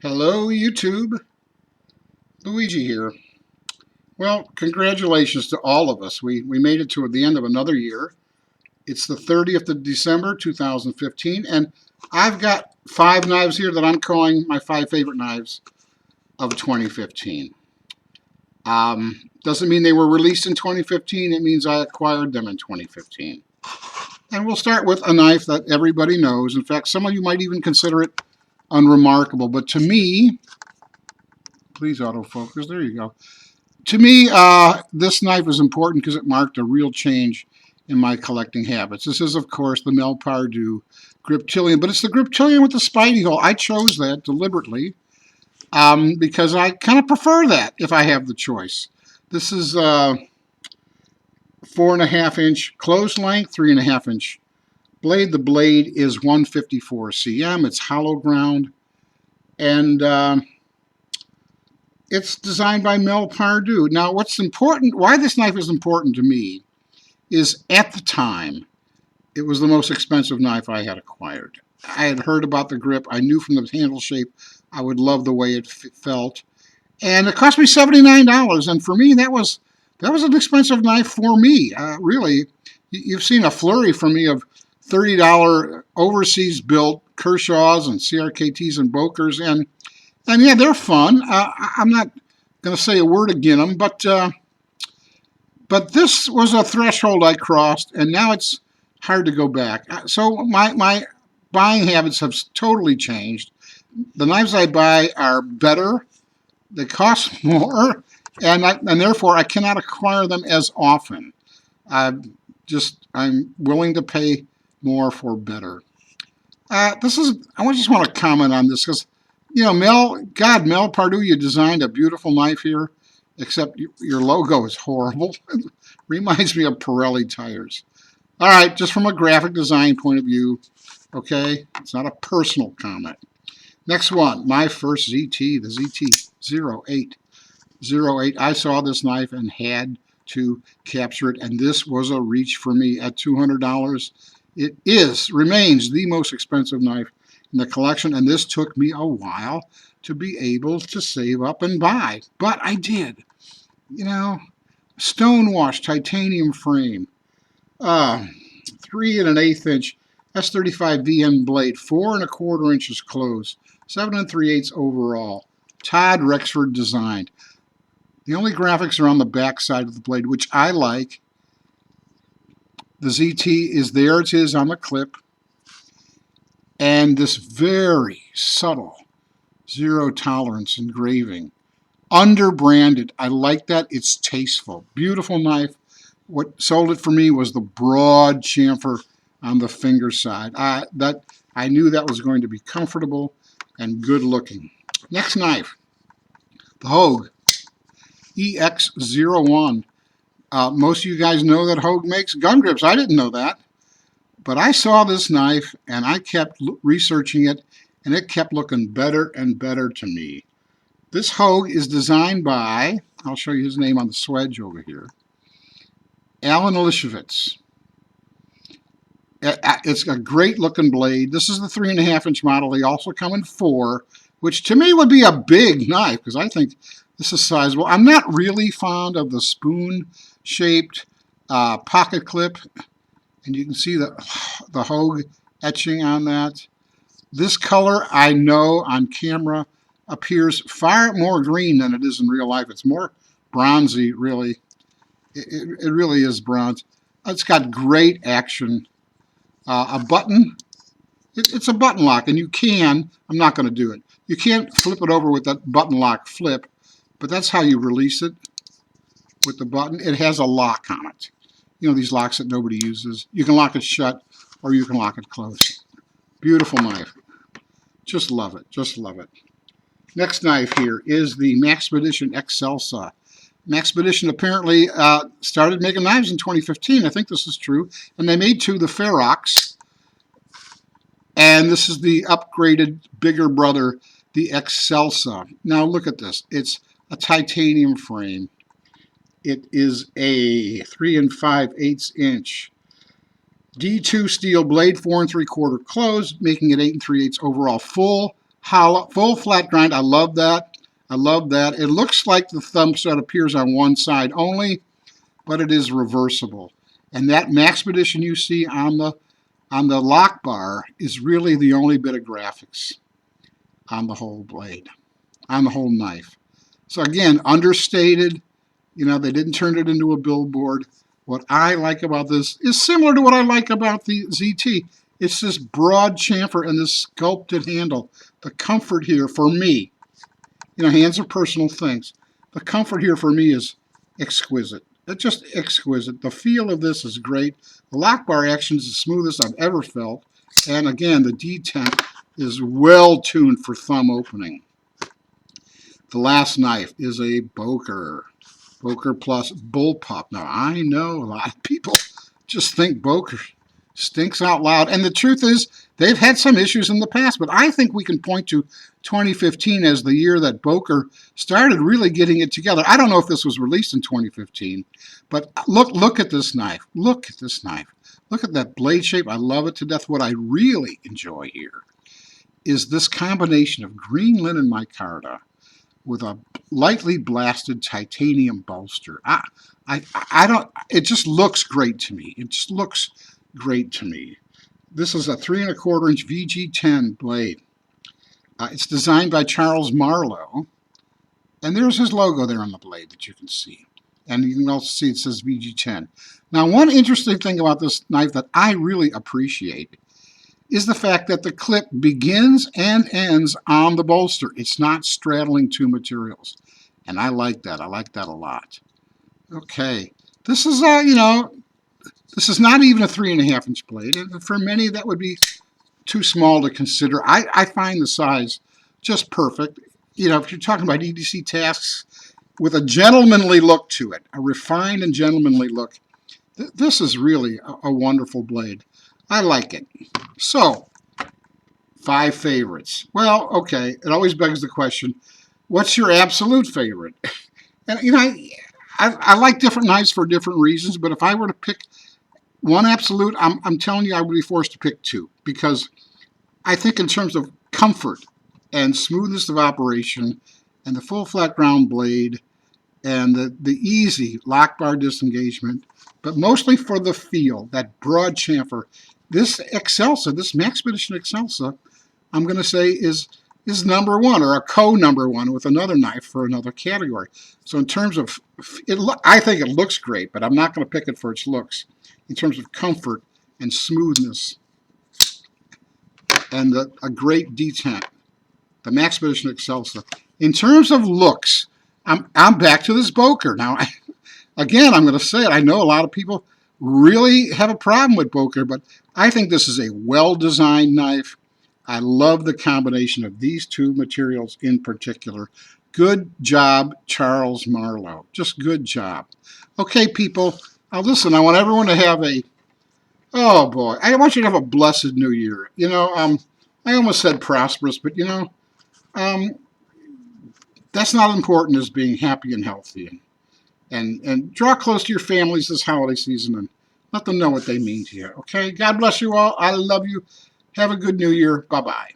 Hello YouTube, Luigi here. Well, congratulations to all of us. We made it to the end of another year. It's the 30th of December 2015, and I've got 5 knives here that I'm calling my 5 favorite knives of 2015. Doesn't mean they were released in 2015, it means I acquired them in 2015. And we'll start with a knife that everybody knows. In fact, some of you might even consider it unremarkable, but to me, please autofocus, there you go. To me, this knife is important because it marked a real change in my collecting habits. This is, of course, the Mel Pardew Griptilian, but it's the Griptilian with the spidey hole. I chose that deliberately because I kind of prefer that if I have the choice. This is 4.5-inch closed length, 3.5-inch blade. The blade is 154 cm. It's hollow ground, and it's designed by Mel Pardew. Now, what's important, why this knife is important to me, is at the time, it was the most expensive knife I had acquired. I had heard about the grip. I knew from the handle shape I would love the way it felt. And it cost me $79. And for me, that was an expensive knife for me. Really, you've seen a flurry from me of $30 overseas built Kershaws and CRKTs and Bokers, and yeah, they're fun. I'm not going to say a word against them, but this was a threshold I crossed, and now it's hard to go back. So my buying habits have totally changed. The knives I buy are better, they cost more, and therefore I cannot acquire them as often. I'm willing to pay more for better. I just want to comment on this because, you know, Mel Pardew, you designed a beautiful knife here, except your logo is horrible. It reminds me of Pirelli tires. All right, just from a graphic design point of view, okay? It's not a personal comment. Next one, my first Ziti, the Ziti 0808. I saw this knife and had to capture it, and this was a reach for me at $200. It remains the most expensive knife in the collection, and this took me a while to be able to save up and buy, but I did. You know, stone-washed titanium frame, 3 1/8-inch S35 VN blade, 4 1/4 inches closed, 7 3/8 overall. Todd Rexford designed. The only graphics are on the back side of the blade, which I like. The ZT is there, it is on the clip. And this very subtle zero tolerance engraving. Under-branded. I like that. It's tasteful. Beautiful knife. What sold it for me was the broad chamfer on the finger side. I knew that was going to be comfortable and good looking. Next knife, the Hogue EX01. Most of you guys know that Hogue makes gun grips. I didn't know that. But I saw this knife, and I kept researching it, and it kept looking better and better to me. This Hogue is designed by, I'll show you his name on the swedge over here, Alan Elishevitz. It's a great-looking blade. This is the 3.5-inch model. They also come in 4, which to me would be a big knife, because I think this is sizable. I'm not really fond of the spoon-shaped pocket clip. And you can see the Hogue etching on that. This color, I know on camera, appears far more green than it is in real life. It's more bronzy, really. It really is bronze. It's got great action. A button, it's a button lock, and you can, I'm not going to do it. You can't flip it over with that button lock flip, but that's how you release it with the button. It has a lock on it. You know, these locks that nobody uses. You can lock it shut or you can lock it closed. Beautiful knife. Just love it. Just love it. Next knife here is the Maxpedition XL Sub. Maxpedition apparently started making knives in 2015. I think this is true. And they made 2, the Ferox. And this is the upgraded bigger brother, the XL Sub. Now look at this. It's a titanium frame. It is a 3 5/8-inch D2 steel blade, 4 3/4 closed, making it 8 3/8 overall. Full Hollow, full flat grind. I love that. I love that. It looks like the thumb set appears on one side only, but it is reversible. And that Maxpedition you see on the lock bar is really the only bit of graphics on the whole blade, on the whole knife. So again, understated. You know, they didn't turn it into a billboard. What I like about this is similar to what I like about the Ziti. It's this broad chamfer and this sculpted handle. The comfort here for me, you know, hands are personal things. The comfort here for me is exquisite. It's just exquisite. The feel of this is great. The lock bar action is the smoothest I've ever felt. And again, the detent is well tuned for thumb opening. The last knife is a Boker Plus Bullpup. Now, I know a lot of people just think Boker stinks out loud. And the truth is, they've had some issues in the past, but I think we can point to 2015 as the year that Boker started really getting it together. I don't know if this was released in 2015, but look at this knife. Look at this knife. Look at that blade shape. I love it to death. What I really enjoy here is this combination of green linen micarta with a lightly blasted titanium bolster. I don't, it just looks great to me. It just looks great to me. This is a 3 1/4 inch VG10 blade. It's designed by Charles Marlowe, and there's his logo there on the blade that you can see. And you can also see it says VG10. Now, one interesting thing about this knife that I really appreciate is the fact that the clip begins and ends on the bolster. It's not straddling two materials. And I like that. I like that a lot. Okay. This is, you know, this is not even a 3 1/2 inch blade. And for many, that would be too small to consider. I find the size just perfect. You know, if you're talking about EDC tasks with a gentlemanly look to it, a refined and gentlemanly look, this is really a wonderful blade. I like it. So, 5 favorites. Well, okay, it always begs the question, what's your absolute favorite? And, you know, I like different knives for different reasons, but if I were to pick one absolute, I'm telling you I would be forced to pick 2, because I think in terms of comfort and smoothness of operation and the full flat ground blade and the easy lock bar disengagement, but mostly for the feel, that broad chamfer, this XL Sub, this Maxpedition XL Sub, I'm going to say is number 1, or a co-number 1 with another knife for another category. So in terms of, I think it looks great, but I'm not going to pick it for its looks. In terms of comfort and smoothness and a great detent, the Maxpedition XL Sub. In terms of looks, I'm back to this Boker. Now, again, I'm going to say it. I know a lot of people really have a problem with Boker, but I think this is a well-designed knife. I love the combination of these 2 materials in particular. Good job, Charles Marlowe. Just good job. Okay, people, now listen, I want everyone to have oh boy, I want you to have a blessed new year. You know, I almost said prosperous, but you know, that's not important as being happy and healthy. And draw close to your families this holiday season and let them know what they mean to you. Okay? God bless you all. I love you. Have a good new year. Bye-bye.